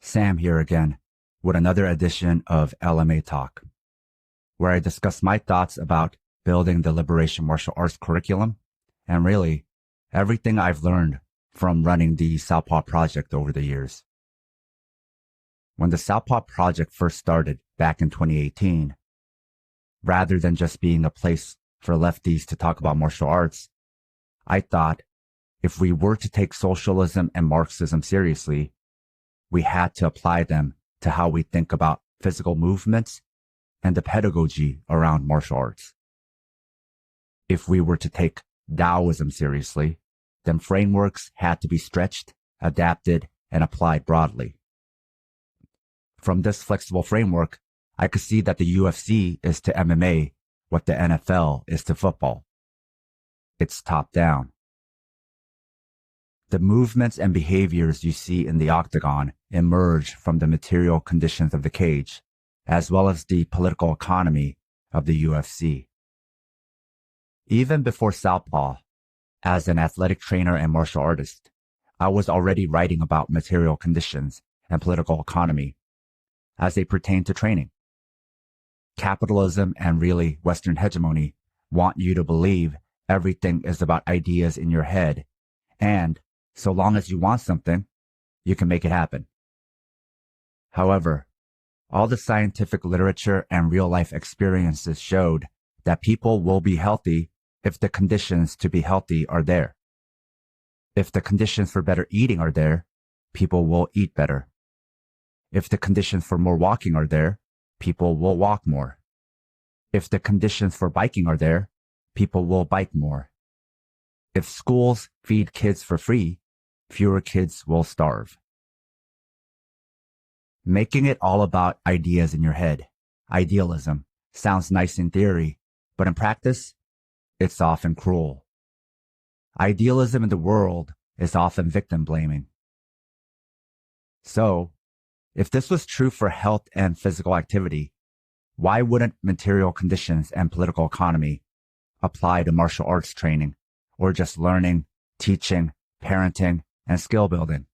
Sam here again with another edition of LMA Talk, where I discuss my thoughts about building the liberation martial arts curriculum and really everything I've learned from running the Southpaw Project over the years. When the Southpaw Project first started back in 2018, rather than just being a place for lefties to talk about martial arts, I thought if we were to take socialism and Marxism seriously, we had to apply them to how we think about physical movements and the pedagogy around martial arts. If we were to take Taoism seriously, then frameworks had to be stretched, adapted, and applied broadly. From this flexible framework, I could see that the UFC is to MMA what the NFL is to football. It's top down. The movements and behaviors you see in the octagon emerge from the material conditions of the cage, as well as the political economy of the UFC. Even before Southpaw, as an athletic trainer and martial artist, I was already writing about material conditions and political economy as they pertain to training. Capitalism and really Western hegemony want you to believe everything is about ideas in your head, and so long as you want something, you can make it happen. However, all the scientific literature and real-life experiences showed that people will be healthy if the conditions to be healthy are there. If the conditions for better eating are there, people will eat better. If the conditions for more walking are there, people will walk more. If the conditions for biking are there, people will bike more. If schools feed kids for free, fewer kids will starve. Making it all about ideas in your head, idealism, sounds nice in theory, but in practice, it's often cruel. Idealism in the world is often victim blaming. So, if this was true for health and physical activity, why wouldn't material conditions and political economy apply to martial arts training or just learning, teaching, parenting, and skill building?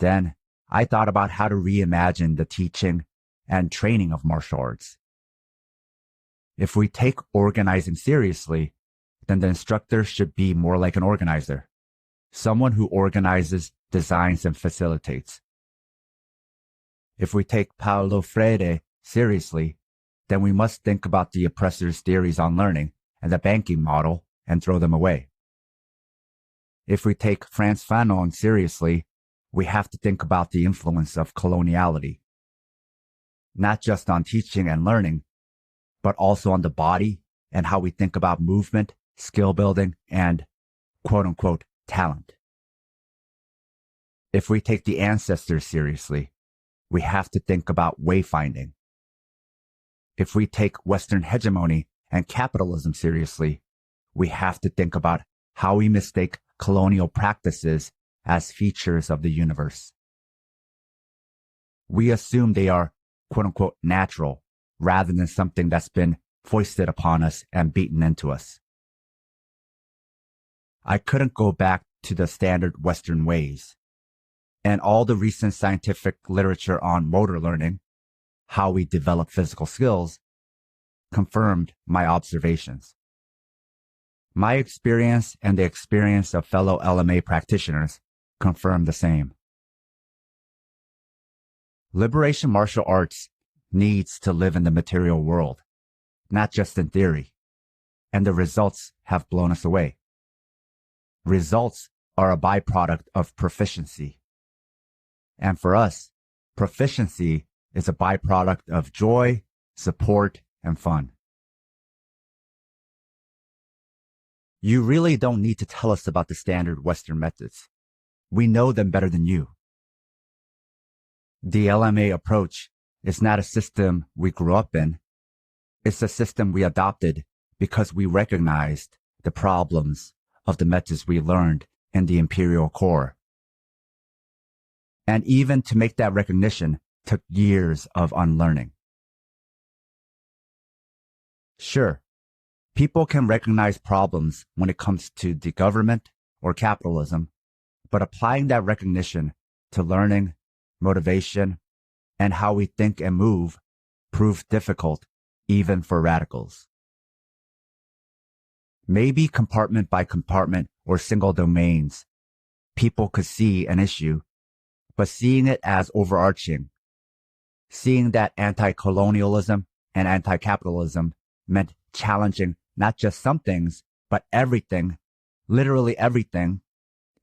Then I thought about how to reimagine the teaching and training of martial arts. If we take organizing seriously, then the instructor should be more like an organizer, someone who organizes, designs, and facilitates. If we take Paulo Freire seriously, then we must think about the oppressor's theories on learning and the banking model and throw them away. If we take Frantz Fanon seriously, we have to think about the influence of coloniality, not just on teaching and learning, but also on the body and how we think about movement, skill building, and quote-unquote talent. If we take the ancestors seriously, we have to think about wayfinding. If we take Western hegemony and capitalism seriously, we have to think about how we mistake colonial practices as features of the universe. We assume they are quote-unquote natural rather than something that's been foisted upon us and beaten into us. I couldn't go back to the standard Western ways, and all the recent scientific literature on motor learning, how we develop physical skills, confirmed my observations. My experience and the experience of fellow LMA practitioners confirm the same. Liberation martial arts needs to live in the material world, not just in theory, and the results have blown us away. Results are a byproduct of proficiency. And for us, proficiency is a byproduct of joy, support, and fun. You really don't need to tell us about the standard Western methods. We know them better than you. The LMA approach is not a system we grew up in. It's a system we adopted because we recognized the problems of the methods we learned in the Imperial Core. And even to make that recognition took years of unlearning. Sure, people can recognize problems when it comes to the government or capitalism, but applying that recognition to learning, motivation, and how we think and move prove difficult even for radicals. Maybe compartment by compartment or single domains, people could see an issue, but seeing it as overarching, seeing that anti-colonialism and anti-capitalism meant challenging not just some things, but everything, literally everything,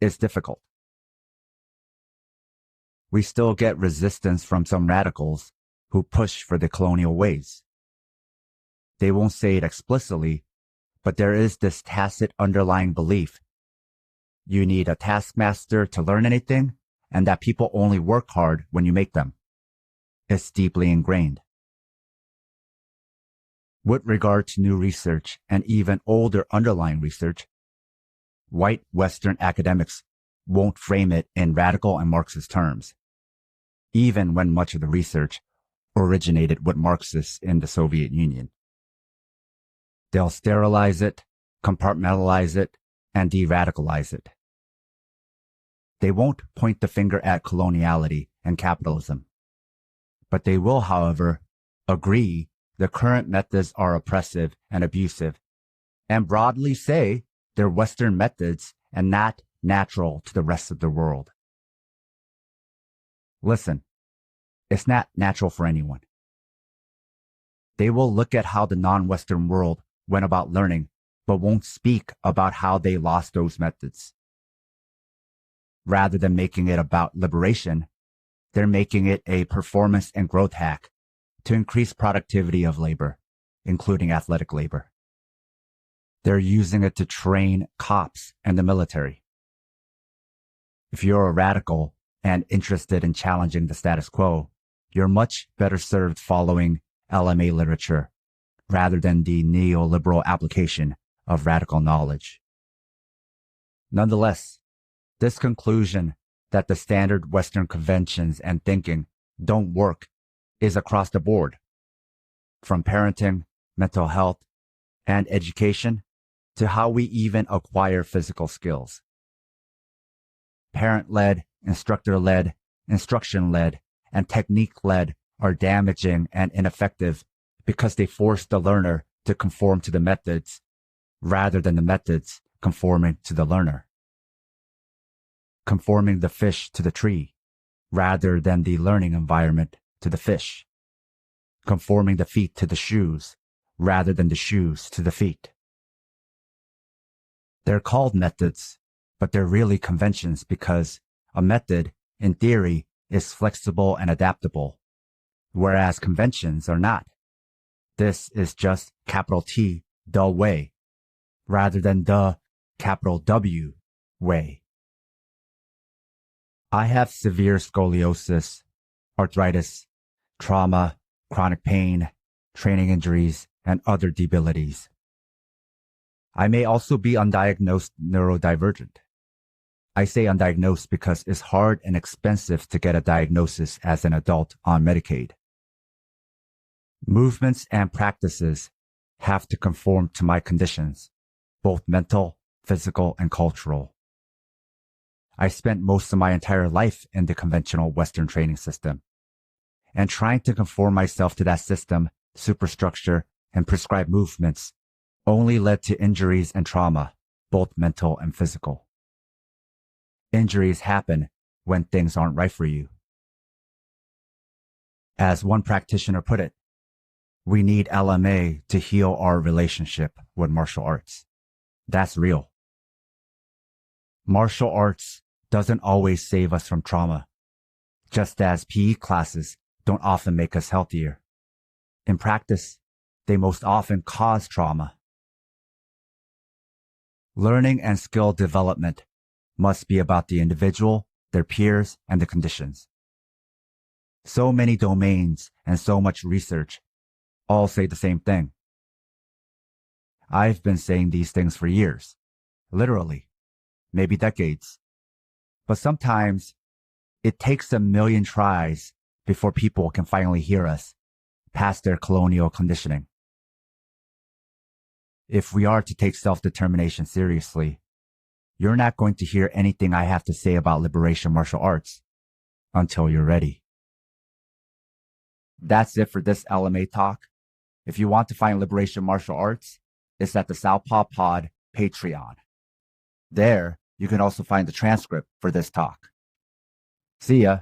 is difficult. We still get resistance from some radicals who push for the colonial ways. They won't say it explicitly, but there is this tacit underlying belief. You need a taskmaster to learn anything, and that people only work hard when you make them. It's deeply ingrained. With regard to new research and even older underlying research, white Western academics won't frame it in radical and Marxist terms, even when much of the research originated with Marxists in the Soviet Union. They'll sterilize it, compartmentalize it, and de-radicalize it. They won't point the finger at coloniality and capitalism, but they will, however, agree the current methods are oppressive and abusive, and broadly say they're Western methods and not natural to the rest of the world. Listen, it's not natural for anyone. They will look at how the non-Western world went about learning, but won't speak about how they lost those methods. Rather than making it about liberation, they're making it a performance and growth hack to increase productivity of labor, including athletic labor. They're using it to train cops and the military. If you're a radical and interested in challenging the status quo, you're much better served following LMA literature rather than the neoliberal application of radical knowledge. Nonetheless, this conclusion that the standard Western conventions and thinking don't work is across the board, from parenting, mental health, and education to how we even acquire physical skills. Parent-led, instructor-led, instruction-led, and technique-led are damaging and ineffective because they force the learner to conform to the methods rather than the methods conforming to the learner. Conforming the fish to the tree rather than the learning environment to the fish. Conforming the feet to the shoes rather than the shoes to the feet. They're called methods, but they're really conventions because a method, in theory, is flexible and adaptable, whereas conventions are not. This is just capital T, the way, rather than the capital W way. I have severe scoliosis, arthritis, trauma, chronic pain, training injuries, and other debilities. I may also be undiagnosed neurodivergent. I say undiagnosed because it's hard and expensive to get a diagnosis as an adult on Medicaid. Movements and practices have to conform to my conditions, both mental, physical, and cultural. I spent most of my entire life in the conventional Western training system, and trying to conform myself to that system, superstructure, and prescribed movements only led to injuries and trauma, both mental and physical. Injuries happen when things aren't right for you. As one practitioner put it, we need LMA to heal our relationship with martial arts. That's real. Martial arts doesn't always save us from trauma, just as PE classes don't often make us healthier. In practice, they most often cause trauma. Learning and skill development must be about the individual, their peers, and the conditions. So many domains and so much research all say the same thing. I've been saying these things for years, literally, maybe decades. But sometimes it takes a million tries before people can finally hear us past their colonial conditioning. If we are to take self-determination seriously, you're not going to hear anything I have to say about liberation martial arts until you're ready. That's it for this LMA talk. If you want to find Liberation Martial Arts, it's at the Southpaw Pod Patreon. There, you can also find the transcript for this talk. See ya.